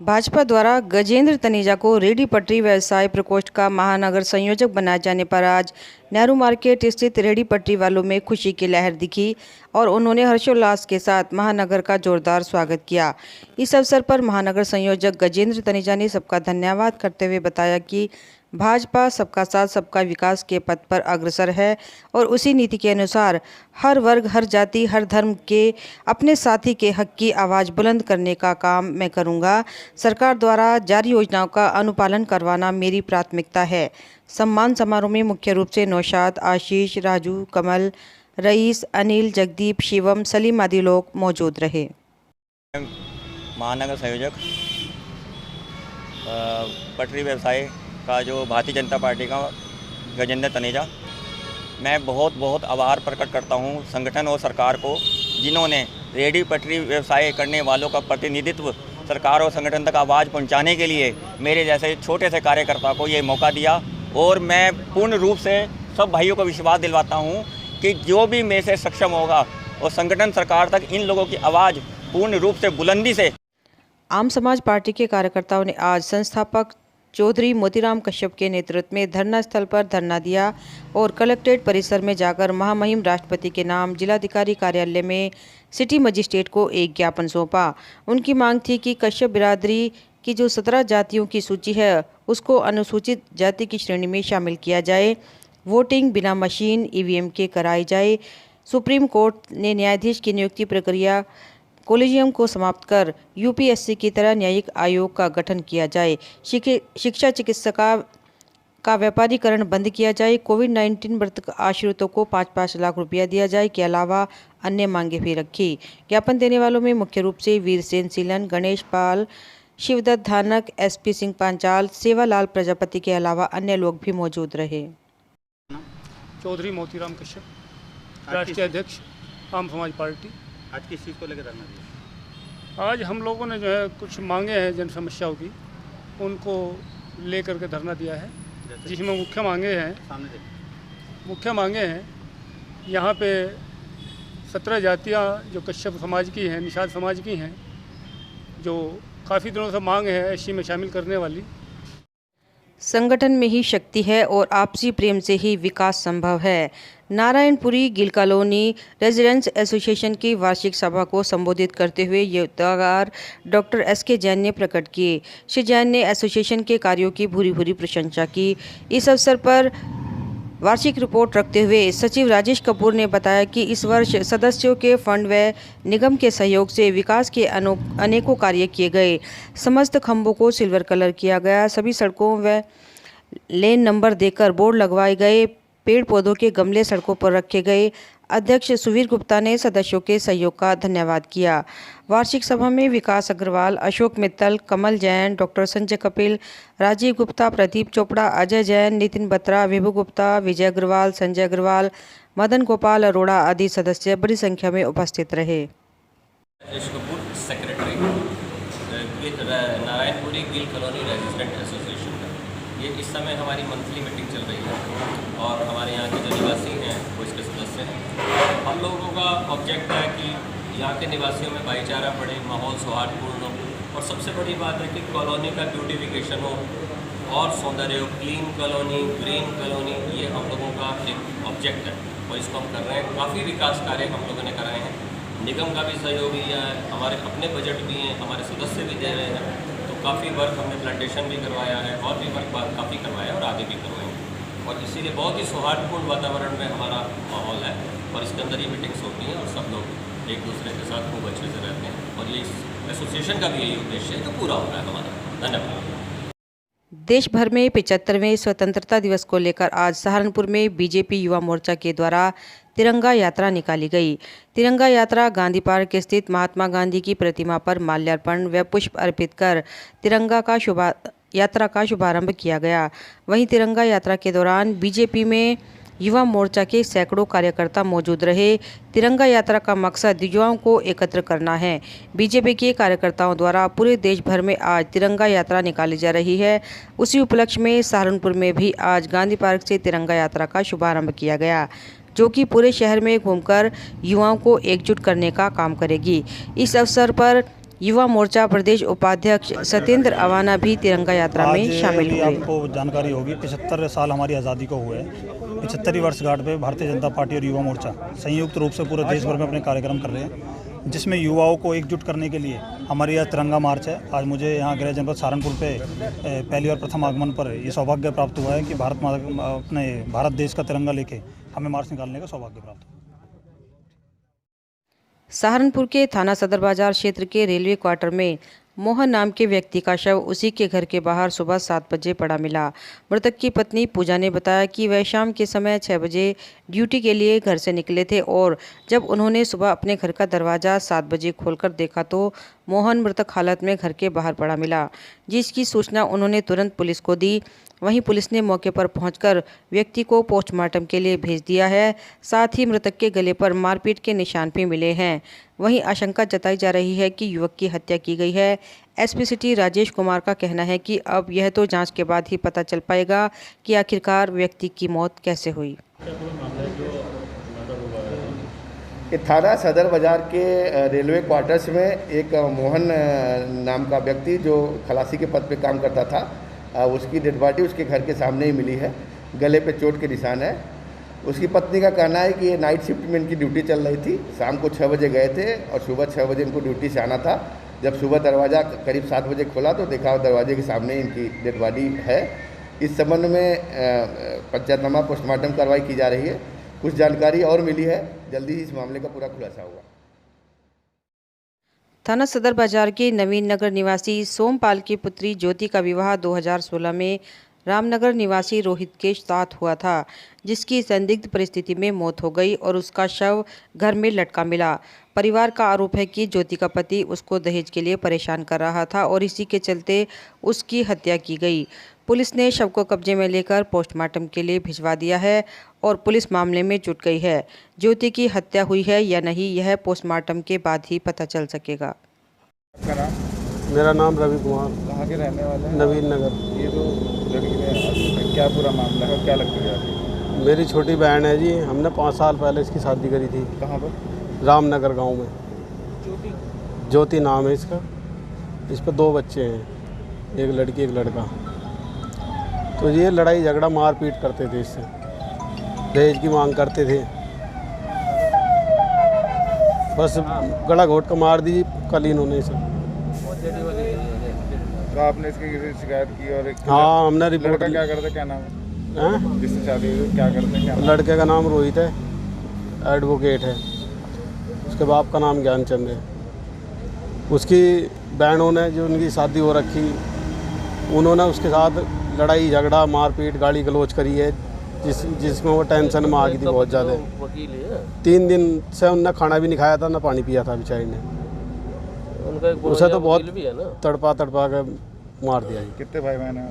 भाजपा द्वारा गजेंद्र तनेजा को रेहड़ी पटरी व्यवसाय प्रकोष्ठ का महानगर संयोजक बनाए जाने पर आज नेहरू मार्केट स्थित रेहड़ी पटरी वालों में खुशी की लहर दिखी और उन्होंने हर्षोल्लास के साथ महानगर का जोरदार स्वागत किया। इस अवसर पर महानगर संयोजक गजेंद्र तनेजा ने सबका धन्यवाद करते हुए बताया कि भाजपा सबका साथ सबका विकास के पथ पर अग्रसर है और उसी नीति के अनुसार हर वर्ग, हर जाति, हर धर्म के अपने साथी के हक की आवाज़ बुलंद करने का काम मैं करूंगा। सरकार द्वारा जारी योजनाओं का अनुपालन करवाना मेरी प्राथमिकता है। सम्मान समारोह में मुख्य रूप से नौशाद, आशीष, राजू, कमल, रईस, अनिल, जगदीप, शिवम, सलीम आदि लोग मौजूद रहे। महानगर संयोजक पटरी व्यवसाय का जो भारतीय जनता पार्टी का गजेंद्र तनेजा, मैं बहुत आभार प्रकट करता हूं संगठन और सरकार को, जिन्होंने रेहड़ी पटरी व्यवसाय करने वालों का प्रतिनिधित्व सरकार और संगठन तक आवाज़ पहुंचाने के लिए मेरे जैसे छोटे से कार्यकर्ता को ये मौका दिया। और मैं पूर्ण रूप से सब भाइयों को विश्वास दिलवाता हूं कि जो भी मेरे से सक्षम होगा और संगठन सरकार तक इन लोगों की आवाज़ पूर्ण रूप से बुलंदी से। आम समाज पार्टी के कार्यकर्ताओं ने आज संस्थापक चौधरी मोतीराम कश्यप के नेतृत्व में धरना स्थल पर धरना दिया और कलेक्ट्रेट परिसर में जाकर महामहिम राष्ट्रपति के नाम जिलाधिकारी कार्यालय में सिटी मजिस्ट्रेट को एक ज्ञापन सौंपा। उनकी मांग थी कि कश्यप बिरादरी की जो 17 जातियों की सूची है उसको अनुसूचित जाति की श्रेणी में शामिल किया जाए। वोटिंग बिना मशीन ईवीएम के कराई जाए। सुप्रीम कोर्ट ने न्यायाधीश की नियुक्ति प्रक्रिया कॉलेजियम को समाप्त कर यूपीएससी की तरह न्यायिक आयोग का गठन किया जाए। शिक्षा चिकित्सा का व्यापारीकरण बंद किया जाए। कोविड-19 मृतक आश्रितों को 5-5 लाख रुपया दिया जाए के अलावा अन्य मांगे भी रखी। ज्ञापन देने वालों में मुख्य रूप से वीरसेन सीलन, गणेश पाल, शिवदत्त धानक, एसपी सिंह पांचाल, सेवालाल प्रजापति के अलावा अन्य लोग भी मौजूद रहे। चौधरी मोतीराम कश्यप, राष्ट्रीय अध्यक्ष आम समाज पार्टी। आज किस चीज़ को लेकर धरना दिया? आज हम लोगों ने जो है कुछ मांगे हैं जन समस्याओं की, उनको लेकर के धरना दिया है, जिसमें मुख्य मांगे हैं यहाँ पे 17 जातियाँ जो कश्यप समाज की हैं, निषाद समाज की हैं, जो काफ़ी दिनों से मांग है एससी में शामिल करने वाली। संगठन में ही शक्ति है और आपसी प्रेम से ही विकास संभव है। Narayanpuri Gill colony residents association की वार्षिक सभा को संबोधित करते हुए ये उद्गार डॉक्टर एसके जैन ने प्रकट किए। श्री जैन ने एसोसिएशन के कार्यों की भूरी प्रशंसा की। इस अवसर पर वार्षिक रिपोर्ट रखते हुए सचिव राजेश कपूर ने बताया कि इस वर्ष सदस्यों के फंड व निगम के सहयोग से विकास के अनेकों कार्य किए गए। समस्त खंभों को सिल्वर कलर किया गया। सभी सड़कों व लेन नंबर देकर बोर्ड लगवाए गए। पेड़ पौधों के गमले सड़कों पर रखे गए। अध्यक्ष सुवीर गुप्ता ने सदस्यों के सहयोग का धन्यवाद किया। वार्षिक सभा में विकास अग्रवाल, अशोक मित्तल, कमल जैन, डॉक्टर संजय कपिल, राजीव गुप्ता, प्रदीप चोपड़ा, अजय जैन, नितिन बत्रा, विभू गुप्ता, विजय अग्रवाल, संजय अग्रवाल, मदन गोपाल अरोड़ा आदि सदस्य बड़ी संख्या में उपस्थित रहे। Secretary Narayanpuri Gill colony resident association का ये इस समय हमारी मंथली मीटिंग चल रही है और हमारे यहाँ के जो निवासी हैं वो इसके सदस्य हैं। हम लोगों का ऑब्जेक्ट है कि यहाँ के निवासियों में भाईचारा बढ़े, माहौल सौहार्दपूर्ण हो और सबसे बड़ी बात है कि कॉलोनी का ब्यूटिफिकेशन हो और सौंदर्य हो। क्लीन कॉलोनी, ग्रीन कॉलोनी, ये हम लोगों का एक ऑब्जेक्ट है और इसको हम कर रहे हैं। काफ़ी विकास कार्य हम लोगों ने कराए हैं। निगम का भी सहयोग लिया है, हमारे अपने बजट भी हैं, हमारे सदस्य भी दे रहे हैं। तो काफ़ी वर्क हमने प्लांटेशन भी करवाया है और भी वर्क काफ़ी करवाया है और आगे भी करवाएंगे। और इसीलिए बहुत ही सौहार्दपूर्ण वातावरण में हमारा माहौल है और इसके अंदर ये मीटिंग्स होती हैं और सब लोग एक दूसरे के साथ खूब अच्छे से रहते हैं और ये एसोसिएशन का भी यही उद्देश्य है जो पूरा हो रहा है हमारा। धन्यवाद। देश भर में 75वें स्वतंत्रता दिवस को लेकर आज सहारनपुर में बीजेपी युवा मोर्चा के द्वारा तिरंगा यात्रा निकाली गई। तिरंगा यात्रा गांधी पार्क स्थित महात्मा गांधी की प्रतिमा पर माल्यार्पण व पुष्प अर्पित कर यात्रा का शुभारंभ किया गया। वहीं तिरंगा यात्रा के दौरान बीजेपी में युवा मोर्चा के सैकड़ों कार्यकर्ता मौजूद रहे। तिरंगा यात्रा का मकसद युवाओं को एकत्र करना है। बीजेपी के कार्यकर्ताओं द्वारा पूरे देश भर में आज तिरंगा यात्रा निकाली जा रही है। उसी उपलक्ष्य में सहारनपुर में भी आज गांधी पार्क से तिरंगा यात्रा का शुभारंभ किया गया, जो कि पूरे शहर में घूमकर युवाओं को एकजुट करने का काम करेगी। इस अवसर पर युवा मोर्चा प्रदेश उपाध्यक्ष सत्येंद्र अवाना भी तिरंगा यात्रा में शामिल हुए। आपको जानकारी होगी 75 साल हमारी आज़ादी को हुए। 75वीं वर्षगांठ पे भारतीय जनता पार्टी और युवा मोर्चा संयुक्त रूप से पूरे देश भर में अपने कार्यक्रम कर रहे हैं, जिसमें युवाओं को एकजुट करने के लिए हमारी यह तिरंगा मार्च है। आज मुझे यहाँ गृह जनपद सहारनपुर पे पहली और प्रथम आगमन पर ये सौभाग्य प्राप्त हुआ है कि भारत देश का तिरंगा लेके हमें मार्च निकालने का सौभाग्य प्राप्त हुआ। सहारनपुर के थाना सदर बाजार क्षेत्र के रेलवे क्वार्टर में मोहन नाम के व्यक्ति का शव उसी के घर के बाहर सुबह 7 बजे पड़ा मिला। मृतक की पत्नी पूजा ने बताया कि वह शाम के समय 6 बजे ड्यूटी के लिए घर से निकले थे और जब उन्होंने सुबह अपने घर का दरवाज़ा 7 बजे खोलकर देखा तो मोहन मृतक हालत में घर के बाहर पड़ा मिला, जिसकी सूचना उन्होंने तुरंत पुलिस को दी। वहीं पुलिस ने मौके पर पहुंचकर व्यक्ति को पोस्टमार्टम के लिए भेज दिया है। साथ ही मृतक के गले पर मारपीट के निशान भी मिले हैं। वहीं आशंका जताई जा रही है कि युवक की हत्या की गई है। एसपी सिटी राजेश कुमार का कहना है कि अब यह तो जांच के बाद ही पता चल पाएगा कि आखिरकार व्यक्ति की मौत कैसे हुई। कि थाना सदर बाजार के रेलवे क्वार्टर्स में एक मोहन नाम का व्यक्ति जो खलासी के पद पे काम करता था, उसकी डेड बॉडी उसके घर के सामने ही मिली है। गले पे चोट के निशान है। उसकी पत्नी का कहना है कि ये नाइट शिफ्ट में इनकी ड्यूटी चल रही थी। शाम को 6 बजे गए थे और सुबह 6 बजे इनको ड्यूटी से आना था। जब सुबह दरवाज़ा करीब 7 बजे खोला तो देखा दरवाजे के सामने इनकी डेड बॉडी है। इस संबंध में पंचायतनामा पोस्टमार्टम कार्रवाई की जा रही है। कुछ जानकारी और मिली है, जल्दी ही इस मामले का पूरा खुलासा होगा। थाना सदर बाजार के नवीन नगर निवासी सोमपाल की पुत्री ज्योति का विवाह 2016 में रामनगर निवासी रोहित के साथ हुआ था, जिसकी संदिग्ध परिस्थिति में मौत हो गई और उसका शव घर में लटका मिला। परिवार का आरोप है कि ज्योति का पति उसको दहेज के लिए परेशान कर रहा था और इसी के चलते उसकी हत्या की गई। पुलिस ने शव को कब्जे में लेकर पोस्टमार्टम के लिए भिजवा दिया है और पुलिस मामले में जुट गई है। ज्योति की हत्या हुई है या नहीं, यह पोस्टमार्टम के बाद ही पता चल सकेगा। मेरा नाम रवि कुमार। कहाँ के रहने वाले हैं? नवीन नगर। ये जो लड़की ने क्या पूरा मामला है, क्या लगता है आपको? मेरी छोटी बहन है जी। हमने 5 साल पहले इसकी शादी करी थी। कहाँ पर? रामनगर गांव में। ज्योति नाम है इसका। इस पर 2 बच्चे हैं, एक लड़की एक लड़का। तो ये लड़ाई झगड़ा मारपीट करते थे, इससे दहेज की मांग करते थे। बस गला घोट का मार दी कल इन्होंने इसे। तो आपने इसकी किसी शिकायत की? और हाँ, हमने रिपोर्ट। लड़का क्या करता है, क्या नाम है जिससे शादी हुई, क्या करते हैं? लड़के का नाम रोहित है, एडवोकेट है। उसके बाप का नाम ज्ञानचंद है। उसकी बहनों ने जो उनकी शादी हो रखी, उन्होंने उसके साथ लड़ाई झगड़ा मारपीट गाली गलौज करी है, जिसमें वो टेंशन में आ गई थी बहुत ज़्यादा। 3 दिन से उनने खाना भी नहीं खाया था, ना पानी पिया था बेचारी ने। उसे तो बहुत तड़पा के मार दिया जी। कितने भाई बहन हैं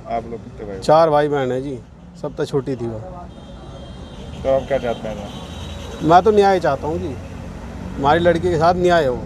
आप लोग? कितने भाई? 4 भाई बहन है जी, सब तो छोटी थी वो। तो आप क्या चाहते हैं? मैं तो न्याय चाहता हूँ जी, हमारी लड़की के साथ न्याय हो।